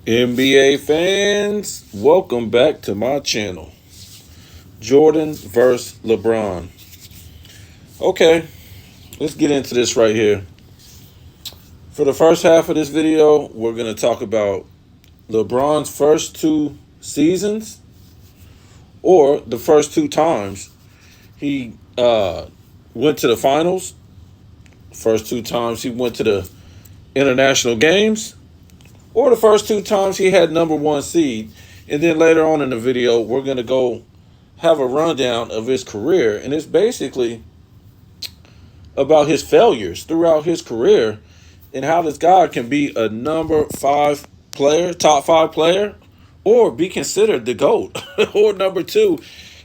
NBA fans, welcome back to my channel. Jordan versus LeBron. Okay, let's get into this right here. For the first half of this video, we're going to talk about LeBron's first two seasons or the first two times he went to the finals. First two times he went to the international games, or the first two times he had number one seed. And then later on in the video, we're going to go have a rundown of his career. And it's basically about his failures throughout his career and how this guy can be a number five player, top five player, or be considered the GOAT or number two.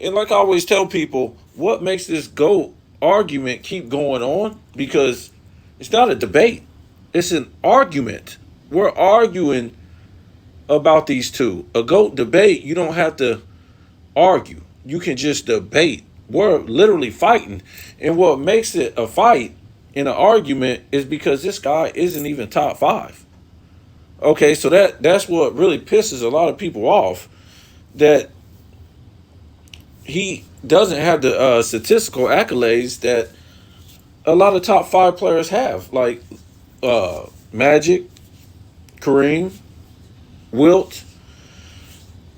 And like I always tell people, what makes this GOAT argument keep going on? Because it's not a debate, it's an argument. We're arguing about these two. A GOAT debate, you don't have to argue. You can just debate. We're literally fighting. And what makes it a fight in an argument is because this guy isn't even top five. Okay, so that's what really pisses a lot of people off, that he doesn't have the statistical accolades that a lot of top five players have, like Magic, Kareem, Wilt,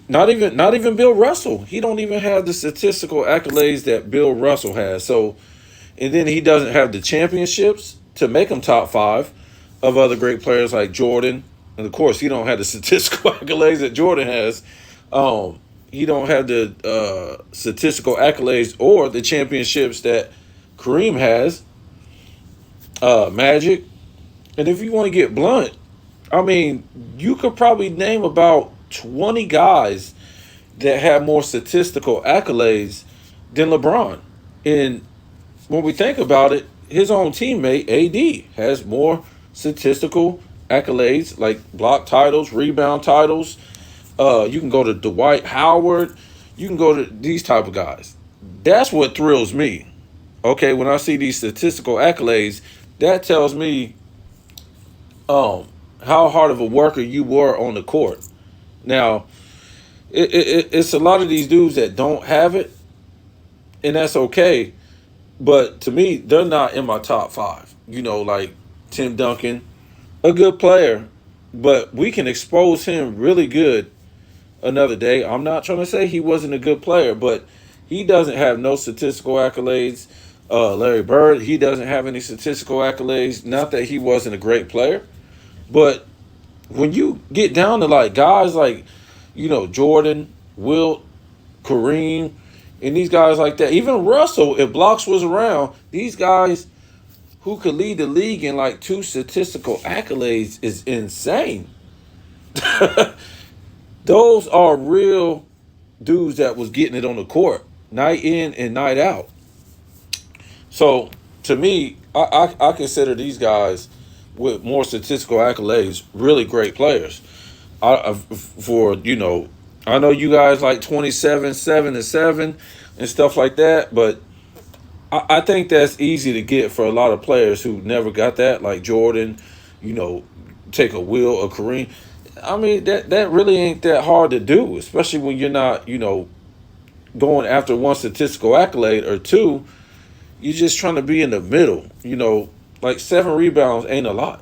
not even Bill Russell. He don't even have the statistical accolades that Bill Russell has. So, and then he doesn't have the championships to make him top five of other great players like Jordan. And of course, he don't have the statistical accolades that Jordan has. He don't have the statistical accolades or the championships that Kareem has. Magic. And if you want to get blunt, I mean, you could probably name about 20 guys that have more statistical accolades than LeBron. And when we think about it, his own teammate, AD, has more statistical accolades, like block titles, rebound titles. You can go to Dwight Howard. You can go to these type of guys. That's what thrills me. Okay, when I see these statistical accolades, that tells me how hard of a worker you were on the court. Now, it's a lot of these dudes that don't have it, and that's okay. But to me, they're not in my top five. You know, like Tim Duncan, a good player, but we can expose him really good another day. I'm not trying to say he wasn't a good player, but he doesn't have no statistical accolades. Larry Bird, he doesn't have any statistical accolades. Not that he wasn't a great player, but when you get down to like guys like, Jordan, Wilt, Kareem, and these guys like that, even Russell, if blocks was around, these guys who could lead the league in like two statistical accolades is insane. Those are real dudes that was getting it on the court night in and night out. So to me, I consider these guys with more statistical accolades really great players. I know you guys like 27, 7 and 7 and stuff like that, but I think that's easy to get for a lot of players who never got that, like Jordan, take a Will or Kareem. I mean, that really ain't that hard to do, especially when you're not, going after one statistical accolade or two. You're just trying to be in the middle. Like 7 rebounds ain't a lot.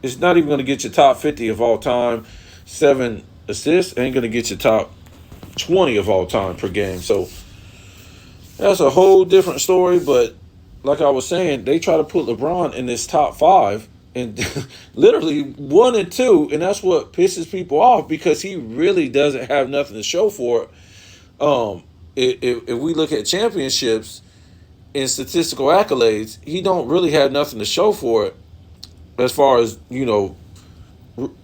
It's not even going to get you top 50 of all time. 7 assists ain't going to get you top 20 of all time per game. So that's a whole different story. But like I was saying, they try to put LeBron in this top 5 and literally 1 and 2. And that's what pisses people off, because he really doesn't have nothing to show for it. If we look at championships and statistical accolades, he don't really have nothing to show for it as far as,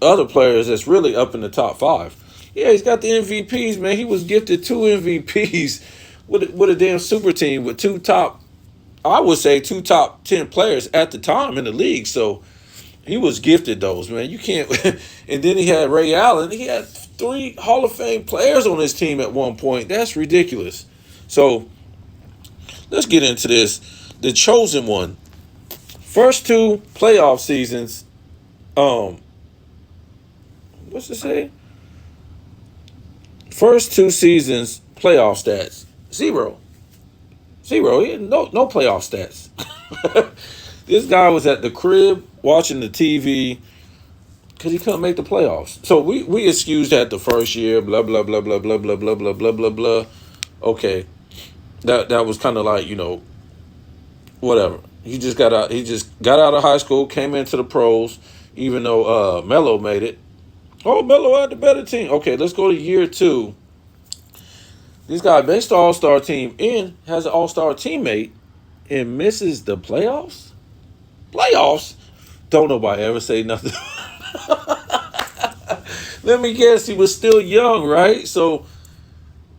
other players that's really up in the top 5. Yeah, he's got the MVPs, man. He was gifted 2 MVPs with a damn super team with two top 10 players at the time in the league. So he was gifted those, man. You can't. And then he had Ray Allen. He had 3 Hall of Fame players on his team at one point. That's ridiculous. So let's get into this. The chosen one. First 2 playoff seasons, What's it say? First two seasons playoff stats zero, zero. He had no playoff stats. This guy was at the crib watching the TV because he couldn't make the playoffs. So we excused that the first year. Blah blah blah blah blah blah blah blah blah blah blah. Okay, that was kind of like whatever. He just got out. He just got out of high school, came into the pros. Even though Melo made it. Oh, Melo had the better team. Okay, let's go to year two. This guy makes the All-Star team and has an All-Star teammate and misses the playoffs? Playoffs? Don't nobody ever say nothing. Let me guess, he was still young, right? So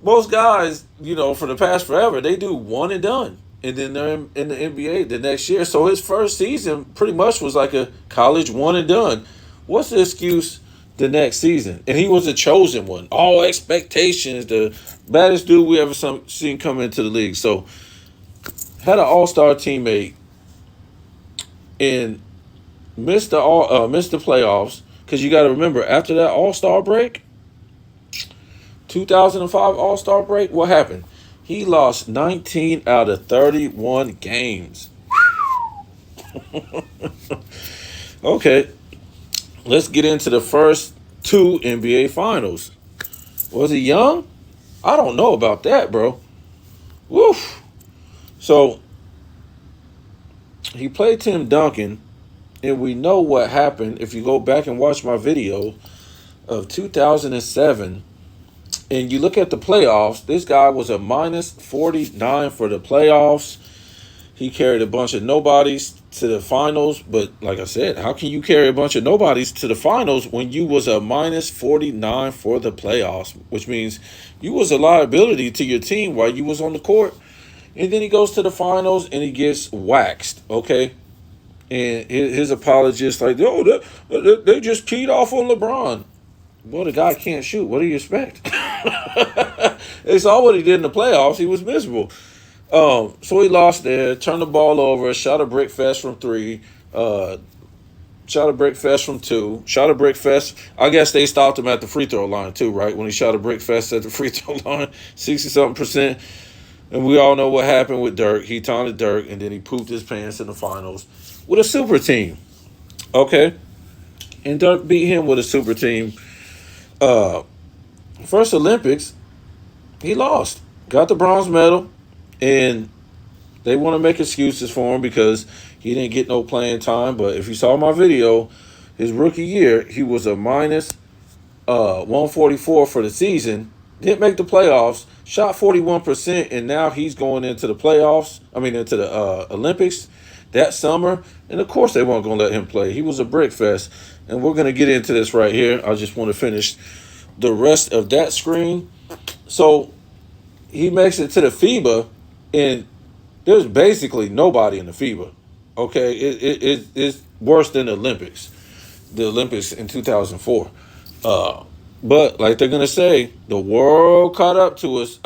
most guys, for the past forever, they do one and done. And then they're in the NBA the next year. So his first season pretty much was like a college one and done. What's the excuse the next season? And he was a chosen one. All expectations, the baddest dude we ever seen come into the league. So had an all-star teammate and missed the playoffs. Because you got to remember, after that all-star break, 2005 all-star break, what happened? He lost 19 out of 31 games. Okay, let's get into the first two NBA finals. Was he young? I don't know about that, bro. Woof. So, he played Tim Duncan, and we know what happened if you go back and watch my video of 2007. And you look at the playoffs, this guy was a minus 49 for the playoffs. He carried a bunch of nobodies to the finals. But like I said, how can you carry a bunch of nobodies to the finals when you was a minus 49 for the playoffs? Which means you was a liability to your team while you was on the court. And then he goes to the finals and he gets waxed, okay? And his apologists like, they just keyed off on LeBron. Well, the guy can't shoot. What do you expect? They saw what he did in the playoffs. He was miserable. So he lost there, turned the ball over, shot a brick fest from three, shot a brick fest from two, shot a brick fest. I guess they stopped him at the free throw line too, right? When he shot a brick fest at the free throw line, 60-something%. And we all know what happened with Dirk. He taunted Dirk, and then he pooped his pants in the finals with a super team. Okay? And Dirk beat him with a super team. First Olympics, he lost. Got the bronze medal, and they want to make excuses for him because he didn't get no playing time. But if you saw my video, his rookie year, he was a minus 144 for the season. Didn't make the playoffs. Shot 41%, and now he's going into the playoffs. Into the Olympics that summer. And of course, they weren't going to let him play. He was a brick fest. And we're going to get into this right here. I just want to finish the rest of that screen. So he makes it to the FIBA, and there's basically nobody in the FIBA. Okay, it's worse than the Olympics. The Olympics in 2004. But like they're gonna say, the world caught up to us.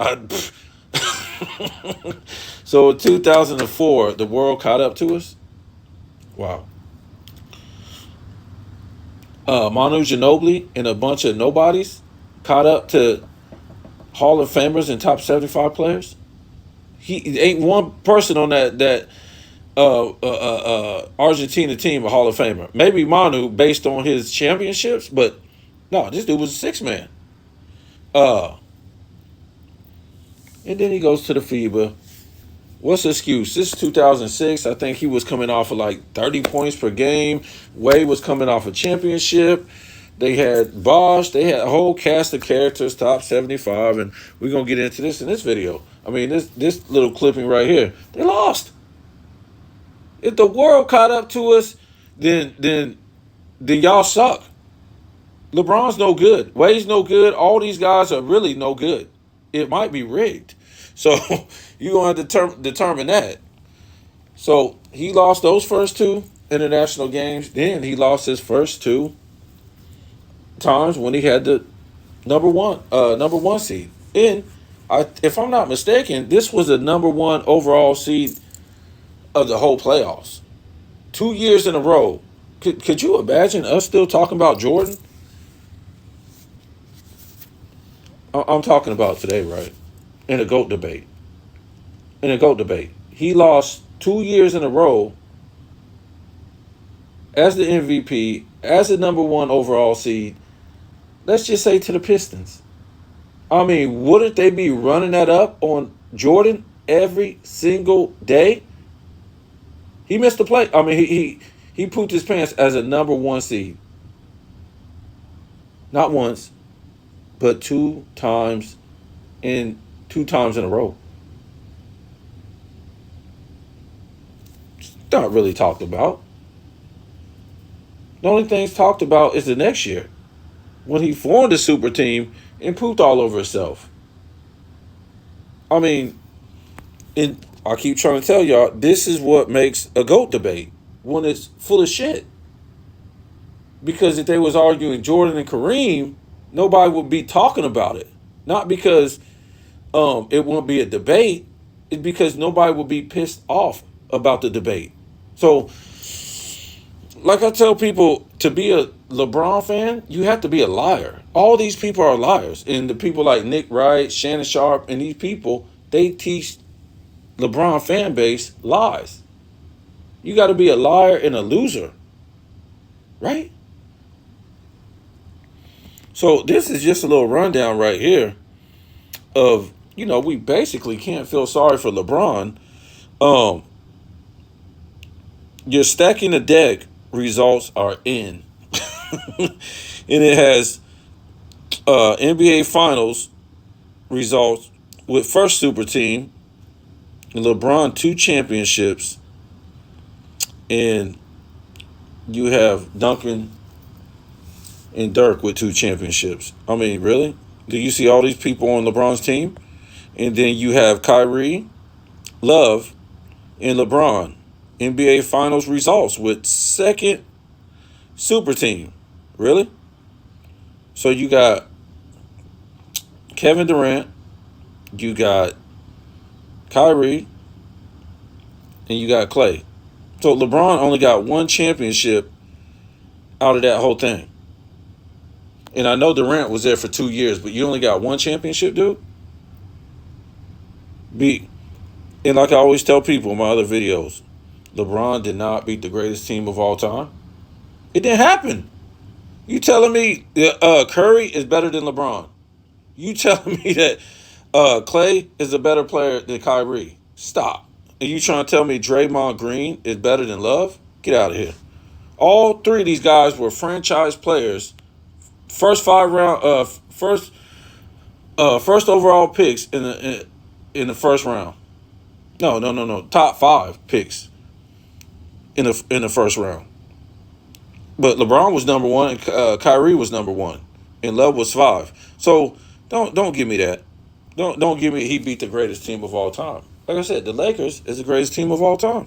So in 2004, the world caught up to us. Wow. Manu Ginobili and a bunch of nobodies caught up to Hall of Famers and top 75 players. He ain't one person on that Argentina team a Hall of Famer. Maybe Manu based on his championships, but no, this dude was a six-man. And then he goes to the FIBA. What's the excuse? This is 2006. I think he was coming off of like 30 points per game. Wade was coming off a championship. They had Bosch. They had a whole cast of characters, top 75. And we're going to get into this in this video. This little clipping right here. They lost. If the world caught up to us, then y'all suck. LeBron's no good. Wade's no good. All these guys are really no good. It might be rigged. So you're going to have to determine that. So he lost those first two international games. Then he lost his first two times when he had the number one seed. And if I'm not mistaken, this was the number one overall seed of the whole playoffs. 2 years in a row. Could you imagine us still talking about Jordan? I'm talking about today, right? In a GOAT debate. In a GOAT debate. He lost 2 years in a row as the MVP, as the number one overall seed. Let's just say to the Pistons. I mean, wouldn't they be running that up on Jordan every single day? He missed the play. I mean, he pooped his pants as a number one seed. Not once, but in 2 times in a row. It's not really talked about. The only things talked about is the next year when he formed a super team and pooped all over himself. I mean, and I keep trying to tell y'all, this is what makes a GOAT debate when it's full of shit. Because if they was arguing Jordan and Kareem, nobody would be talking about it. Not because it won't be a debate. It's because nobody would be pissed off about the debate. So, like I tell people, to be a LeBron fan, you have to be a liar. All these people are liars. And the people like Nick Wright, Shannon Sharp, and these people, they teach LeBron fan base lies. You got to be a liar and a loser. Right? So this is just a little rundown right here of, we basically can't feel sorry for LeBron. Your stacking the deck results are in. And it has NBA Finals results with first super team, LeBron 2 championships, and you have Duncan and Dirk with 2 championships. I mean, really? Do you see all these people on LeBron's team? And then you have Kyrie, Love, and LeBron. NBA Finals results with second super team. Really? So you got Kevin Durant, you got Kyrie, and you got Clay. So LeBron only got 1 championship out of that whole thing. And I know Durant was there for 2 years, but you only got 1 championship, dude? And like I always tell people in my other videos, LeBron did not beat the greatest team of all time. It didn't happen. You telling me Curry is better than LeBron? You telling me that Clay is a better player than Kyrie? Stop. And you trying to tell me Draymond Green is better than Love? Get out of here. All 3 of these guys were franchise players. First overall picks in the first round. No. Top 5 picks in the first round. But LeBron was number 1, and Kyrie was number 1, and Love was 5. So don't give me that. Don't give me he beat the greatest team of all time. Like I said, the Lakers is the greatest team of all time.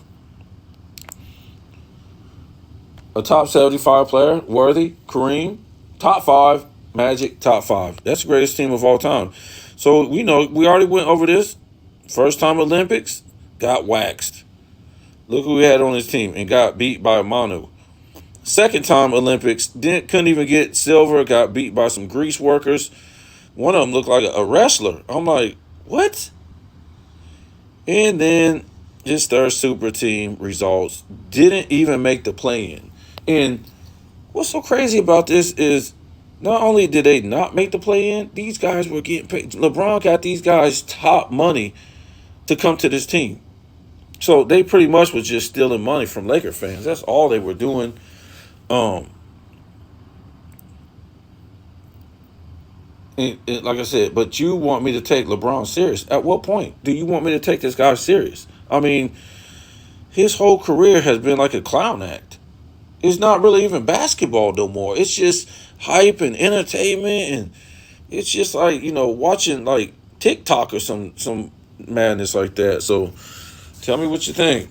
A top 75 player, Worthy, Kareem, top 5, Magic, top 5. That's the greatest team of all time. So we already went over this. First time Olympics, got waxed. Look who we had on his team and got beat by Manu. Second time Olympics, couldn't even get silver, got beat by some grease workers. One of them looked like a wrestler. I'm like, what? And then his third super team results didn't even make the play-in. And what's so crazy about this is not only did they not make the play-in, these guys were getting paid. LeBron got these guys top money to come to this team. So they pretty much was just stealing money from Laker fans. That's all they were doing. And like I said, but you want me to take LeBron serious. At what point do you want me to take this guy serious? I mean, his whole career has been like a clown act. It's not really even basketball no more. It's just hype and entertainment, and it's just like, watching like TikTok or some madness like that. So tell me what you think.